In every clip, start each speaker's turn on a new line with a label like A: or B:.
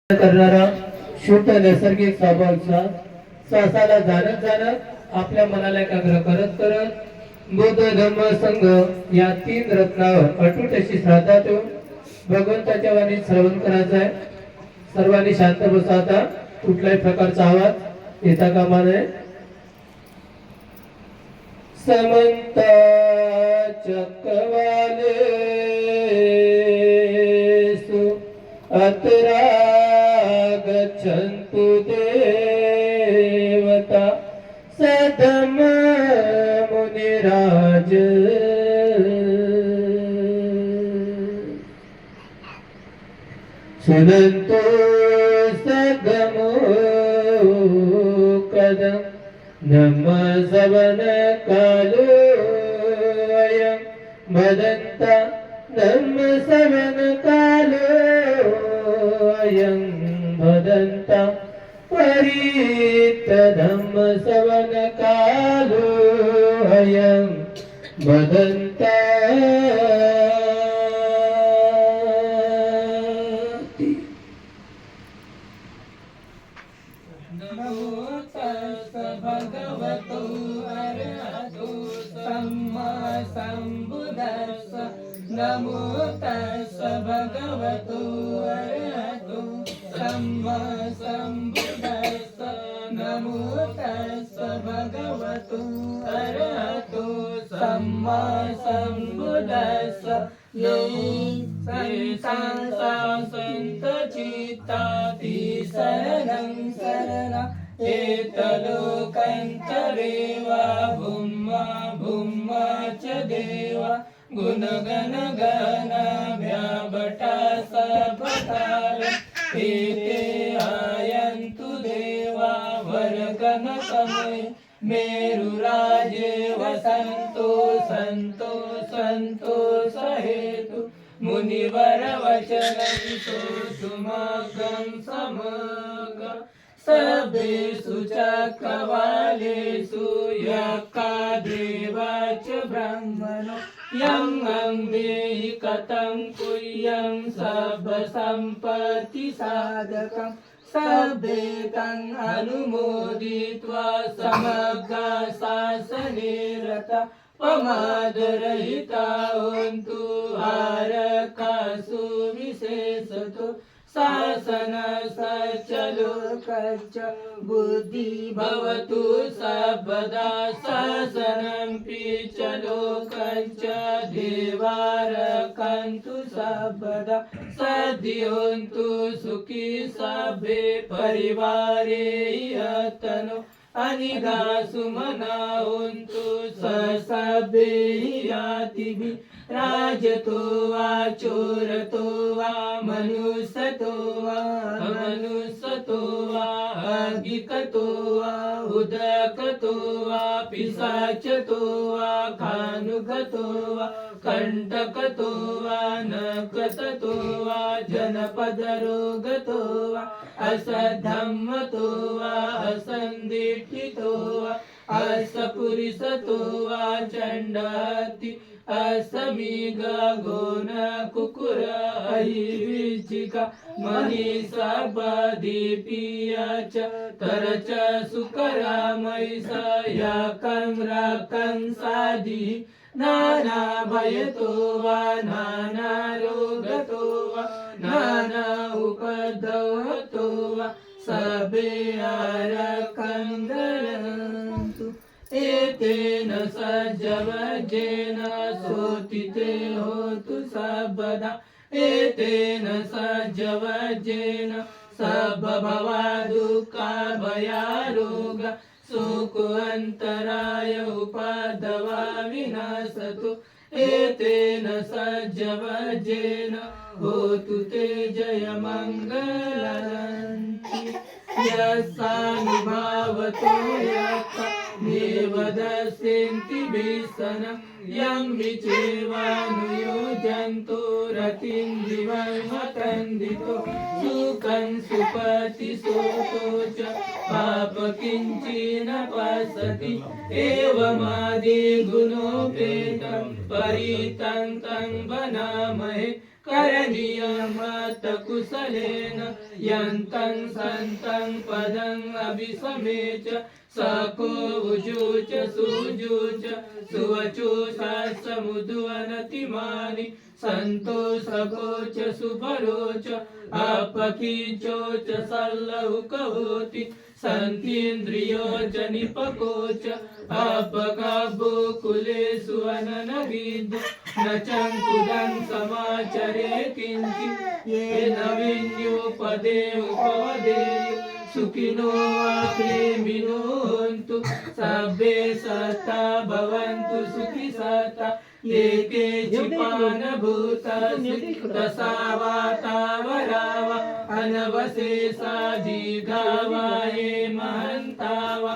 A: करणारा शुद्ध नैसर्गिक स्वभावाचा श्वासाला जाणत आपल्या मनाला एकाग्र करत बुद्ध धम्म संघ या तीन रत्नावर अटूट अशी श्रद्धा ठेवून भगवंताच्या वाणीत श्रवण करायचं आहे। सर्वांनी शांत बसा। आता कुठल्याही प्रकारचा आवाज येता कामा नये। समंत चक्रवाले अतरा गच्छन्तु देवता सदम मुनिराज सुनन्तु सगमो कदम नमः सवन कालो अयं भदन्ता नमः सवन कालो अयं भदन्ता परित धम्म सवन कालो अयं भदन्ता
B: भगवतो अरहतो सम्मा सम्बुद्धस्स नमो तस्स भगवतो अरहतो सम्मा सम्बुद्धस्स नमो तस्स भगवतो अरहतो सम्मा सम्बुद्धस्स संत चित्ताति शरणं शरणं एतलोकञ्च देवा भूम्मा भूम्मा च देवा गुणगण गणाभ्याभटा सपकाल एते आयन्तु देवा वरगण समय मेरुराजे वसन्तो सन्तो सहेतु मुनिवर वचनं सोतुमगं समगं सभेषु चक्रवालेषु यक्का देवाच ब्रह्मणो यं देहि कथं कुह्यं सर्वसम्पत्तिसाधकं सभेतं अनुमोदित्वा समग्रा शासने रता प्रमादरहिता होन्तु हारकासु विशेषतो शासन सचलोकच्च बुद्धि भवतु सर्वदा शासनं पिचलोकच्च देवारकन्तु सर्वदा सद्योन्तु सुखी सभे परिवारे यतनो अनिगा सुमना होन्तु सभे यातिभिः राजतो वा चोरतो वा मनुष्यतो वा अमनुष्यतो वा अधिकतो वा उदकतो वा पिशाचतो वा कानुगतो वा कंटकतो वा नकसतो वा जनपदरोगतो वा असधम्मतो वा असंदिठितो वा असपुरिसतो वा चंडाति असमीगा गोन कुकुर अहिविचिका मनीषा बादीपिया च तरच सुकरा मैसा याकं राकं साधी नाना भयतो वा नाना रोगतो वा नाना उपद्रवतो वा सबे आरकं धरन्तु एतेन सज्जवजेन सोतिते होतु सर्वदा एतेन सज्जवजेन सर्वभवा दुःखा भयारोग सुख अन्तराय उपद्रवा विनाशतु एतेन सज्जवजेन होतु ते जयमङ्गलन्ति यस्सानुभावतो यत् देवदस्यन्ति भीषणं यं विचेवानुयोजन्तो रतिं दिवं मतन्दितो सुखं सुपतिसोतो च पापकिञ्चिन पश्यति एवमादिगुणोपेतं परितं तं वनामहे करणीयमत कुशलेन यन्तं सन्तं पदं अभिसमेच सको उजूच सुजूच सुवचूष समुद्वनतिमानि संतो सकोच सुभरोच अपकीचोच सल्लहुकहोति संतीन्द्रियोच निपकोच अपकाबुकुलेषु अननविद् न चङ्कुलं समाचरे किञ्चित् येन विन्युपदे उपवदेयु सुखिनो प्रेमिनो हन्तु सभ्ये सता भवन्तु सुखी सता ये केचिपान भूतसि तसावातावराव अनवशेषा दीर्घावा ये महन्तावा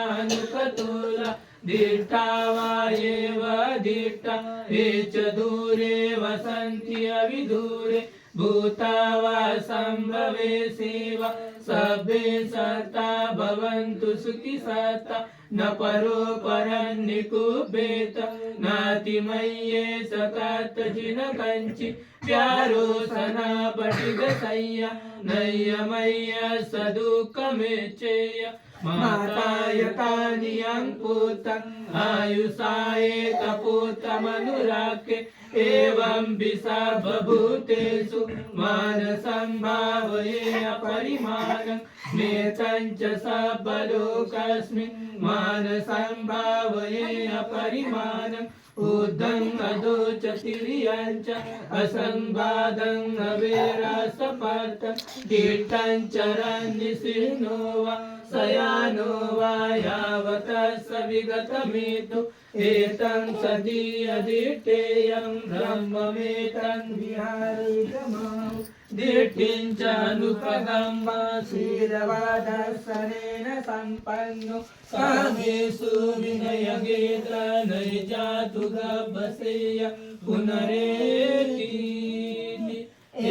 B: मज्जिमारसकानुकतुला दीर्घावा एव दीर्घा ये च दूरे वसन्ति अविदूरे भूतावा सम्भवे सेवा सभ्ये सता भवन्तु सुखी सता न परो परन्निकुपेत नातिमय्ये सकतजिन कंचि प्यारो सना पटिगसय्य नय्यमय्य सदुःखमेच्चेय मातायतानियं पूतं आयुषाये कपूतमनुराके एवं विसर्वभूतेषु मानसं भावये अपरिमाणं मेतं च सबलोकस्मिन् मानसं भावये अपरिमाणम् ऊर्ध्वं अधो च तिर्यं च असंवादं अवेरासपर्तं कीर्तं चरन्निशीर्णो वा शयानो वा यावतः स विगतमेतु एतं सदीयदिष्टेयं ब्रह्ममेतं विहारितमाहु दिष्टिं च अनुपगम्य शीलवादर्शनेन सम्पन्नो कामेषु विनयगेत्र नैजातु गभसेय पुनरेति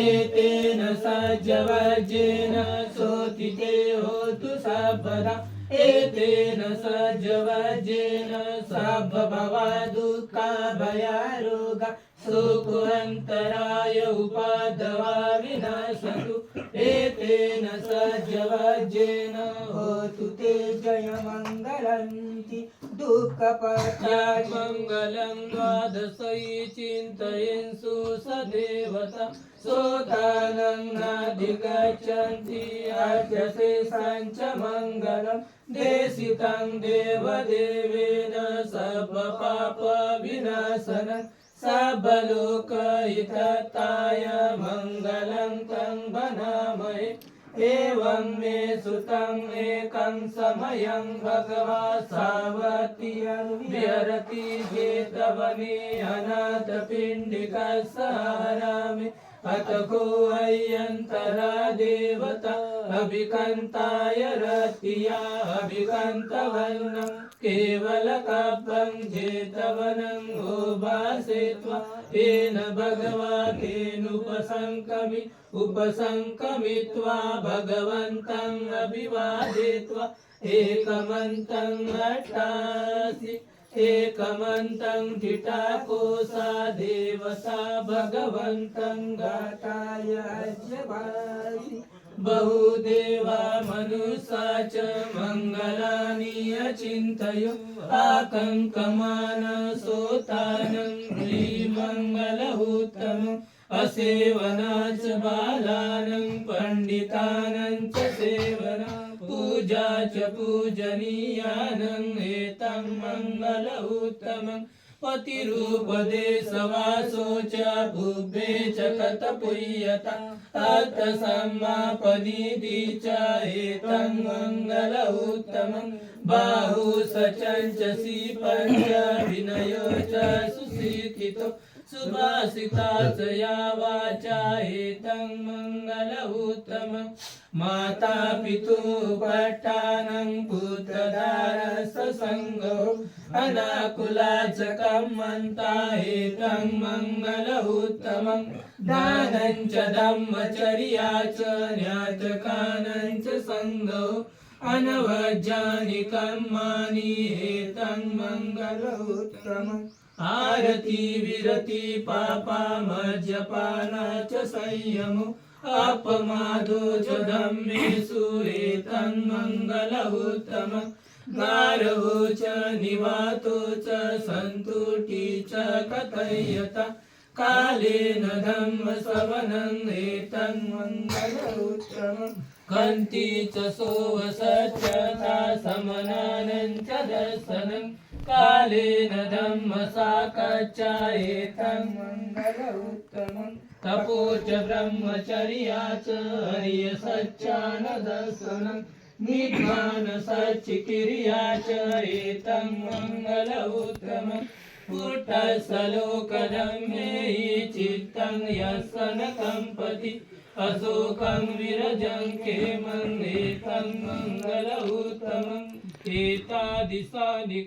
B: एतेन सज्जवज्जेन सोतिते होतु सर्वदा एतेन सज्जवज्जेन सर्वभवा दुःखा भयारोगा सुखोऽन्तराय उपादवा विनाशतु एतेन सज्जवज्जेन होतु ते जयमङ्गलन्ति दुःखपश्चात् मङ्गलं द्वादशै चिन्तयन्सु सदेवता सोतानन्नाधिगच्छन्ति अर्धशेषं च मङ्गलं देशितं देवदेवेन सर्वपापविनाशनं सबलोकहिताय मङ्गलं तं वनामहे एवं मे सुतं एकं समयं भगवा सावतीयं विहरति जेतवने अनाथपिण्डिकसहारामे अतको अय्यन्तरा देवता अभिकन्ताय रतिया अभिकन्तवन्नं केवलकपं जेतवनं उभासेत्वा येन भगवतेनुपसङ्कमि उपसङ्कमित्वा भगवन्तम् अभिवादित्वा एकमन्तं अट्टासि एकमन्तं ठिठाकोसा देवता भगवन्तं गाताय अज्यवासि बहुदेवा मनुषा च मङ्गलानि अचिन्तयो आकङ्कमान सोतानं श्रीमङ्गलहुत्तमम् असेवनाच बालानं पण्डितानं च सेवना पूजा च पूजनीयानं एतं मङ्गलहुत्तमम् पतिरूपदेशवासो च भुवे च कतपुय्यता अर्थसम्मापनिधि च एतं मङ्गलहुत्तमम् बाहु सचञ्चसि पञ्च विनयो च सुशिक्षितो सुभाषिता च या वाचा एतं मङ्गलहुत्तमम् माता पितुपट्टानं पुत्रदारससङ्गो अनाकुला च कम्मन्ता एतं मङ्गलहुत्तमम् दानं च धम्मचर्या च ज्ञातकानं च सङ्गो अनवज्यानि कर्माणि एतं मङ्गलहुत्तमम् आरती विरती पापा मज्जपानाच संयमो अपमादो च धम्मेषु एतन्मङ्गल उत्तमम् गारवो च निवातो च सन्तुष्टि च कथयता कालेन धम्मश्रवणम् एतन्मङ्गल उत्तमम् कन्ति च सोवसत्यता समनानं च दर्शनं कालेन धम्मसाकच्चा एतन्मङ्गल उत्तमम् तपो च ब्रह्मचर्या च हरियसच्चानदर्शनं निध्यान सच्चिकिर्या च एतन्मङ्गल उत्तमम् पुट्टसलोकधम्मे हि चित्तं यस्य न कम्पति अशोकं विरजं खेमं एतन्मङ्गल उत्तमम् एतादिशानि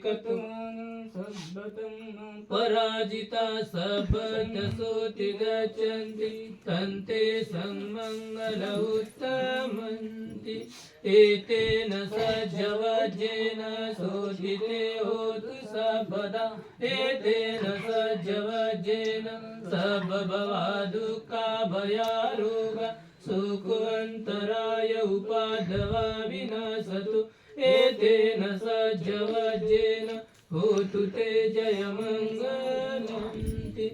B: पराजिता सबतसोति गच्छन्ति तन्ते सन्मङ्गल उत्तमन्ति एतेन सज्जवज्जेन शोधिते होतु सर्वदा एतेन सज्जवज्जेन सर्वभवा दुःखा भयारोगा सुखवन्तराय उपाधवा विनाशतु एतेन सज्जवज्जेन होतु ते जयमङ्गलन्ति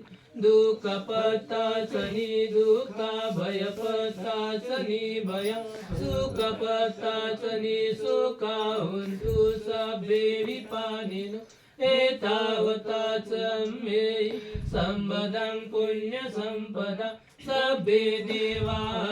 B: दुःखपत्तासनि दुःखा भयपत्तासनि भयं सुखपत्तासनि सुखा हुन्तु सभ्ये विपानिनो एतावता च मे सम्पदं पुण्यसम्पदा सभ्ये देवानुमोदन्तु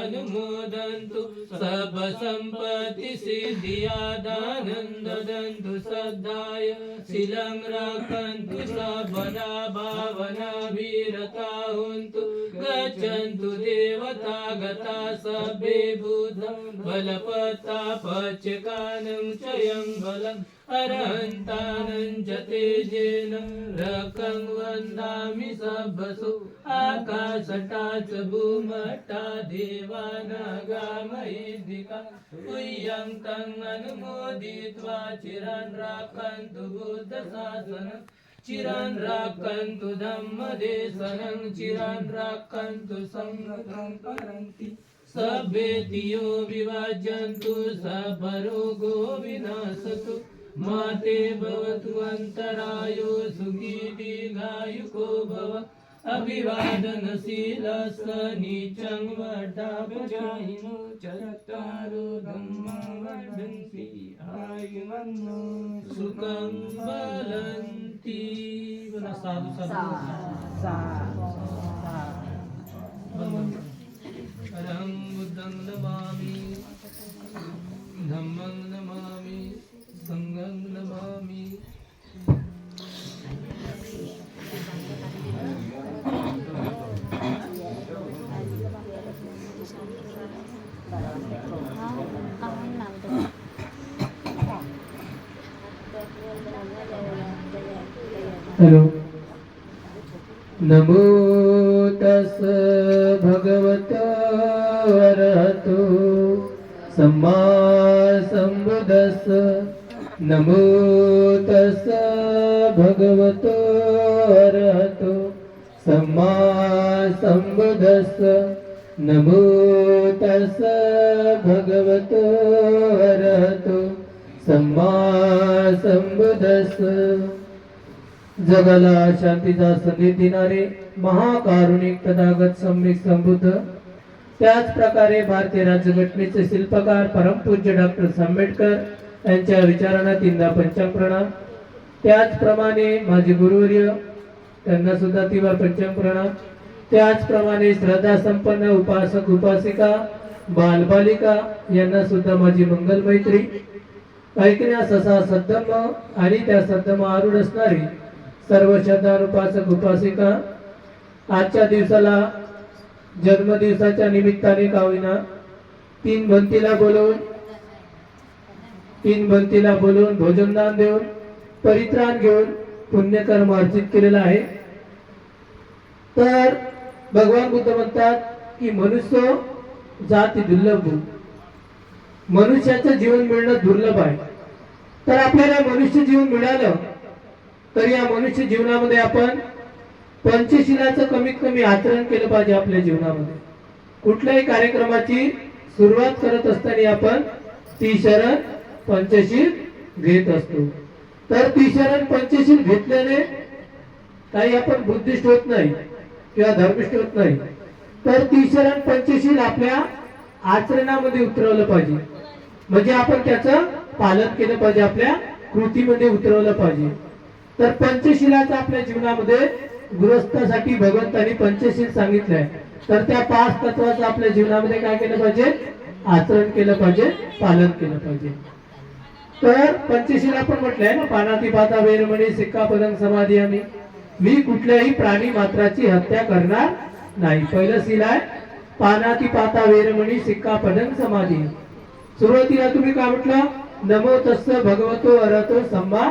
B: सर्वसम्पत्तिसिद्धियादानन्ददन्तु श्रद्धाय शीलं रक्षन्तु सर्वदा भावनाभिरता हुन्तु गच्छन्तु देवता गता सभ्ये बुद्धं बलपत्ता पच्यकानं च यं बलम् अरहन्तानं च तेजेन रकं वन्दामि सभसु आकाशटा च भूमटा देवानागामयिद्धिका पुय्यं तं अनुमोदित्वा चिरन् राखन्तु बुद्धशासनं चिरन् राखन्तु धम्मदेशनं चिरन् राखन्तु संघं करन्ति सभ्येतियो विभाजन्तु सबरोगो विनाशतु माते भवतु अन्तरायो सुखी दीर्घायुको भव अभिवादनशीलस्य नीचं वर्धापचाहिनो चत्वारो धम्मा वर्धन्ति आयुर्मन्नो सुखं वदन्ति साधु साधु अहं बुद्धं नमामि धम्मं नमामि संघं नमामि
A: हेलो नमो तस् भगवतो अरहतो सम्मा सम्बुद्धस्स नमो तस् भगवतो अरहतो सम्मा सम्बुद्धस्स नमो तस् भगवतो अरहतो सम्मा सम्बुद्धस्स जगाला शांतीचा संदेश देणारे महाकारुणिक तथागत सम्यक संबुद्ध त्याच प्रकारे भारतीय राज्यघटनेचे शिल्पकार परमपूज्य डॉक्टर आंबेडकर यांच्या विचारांना तीनदा पंचांग प्रणाम त्याचप्रमाणे माझे गुरुवर्य त्यांना सुद्धा तीनदा पंचांग प्रणाम त्याचप्रमाणे श्रद्धा संपन्न उपासक उपासिका बालबालिका यांना सुद्धा माझी मंगल मैत्री ऐकण्यास असा सद्धम्म आणि त्या सद्धम्म आरूढ असणारी सर्व श्रद्धानुपासक उपासिका आजच्या दिवसाला जन्मदिवसाच्या निमित्ताने का होईना तीन भंतीला बोलवून भोजनदान देऊन परित्राण घेऊन पुण्यकर्म अर्जित केलेला आहे। तर भगवान बुद्ध म्हणतात की मनुष्य जाती दुर्लभ, मनुष्याचं जीवन मिळणं दुर्लभ आहे। तर आपल्याला मनुष्य जीवन मिळालं तर या मनुष्य जीवनामध्ये आपण पंचशिलाचं कमीत कमी आचरण केलं पाहिजे आपल्या जीवनामध्ये. कुठल्याही कार्यक्रमाची सुरुवात करत असताना आपण त्रिशरण पंचशील घेत असतो. तर त्रिशरण पंचशील घेतल्याने काही आपण बुद्धिस्ट होत नाही किंवा धर्मिष्ठ होत नाही. तर त्रिशरण पंचशील आपल्या आचरणामध्ये उतरवलं पाहिजे, म्हणजे आपण त्याचं पालन केलं पाहिजे, आपल्या कृतीमध्ये उतरवलं पाहिजे. तर पंचशिलाचं आपल्या जीवनामध्ये गृहस्थासाठी भगवंतांनी पंचशील सांगितलंय. तर त्या 5 तत्वाचं आपल्या जीवनामध्ये काय केलं पाहिजे, आचरण केलं पाहिजे, पालन केलं पाहिजे. तर पंचशील आपण म्हटलंय ना, पानातिपाता वेरमणी सिक्कापदं समादियामि, मी कुठल्याही प्राणी मात्राची हत्या करणार नाही. पहिलं शील आहे पानातिपाता वेरमणी सिक्कापदं समाधी. सुरुवातीला तुम्ही काय म्हटलं, नमो तस्स भगवतो अरहतो सम्मा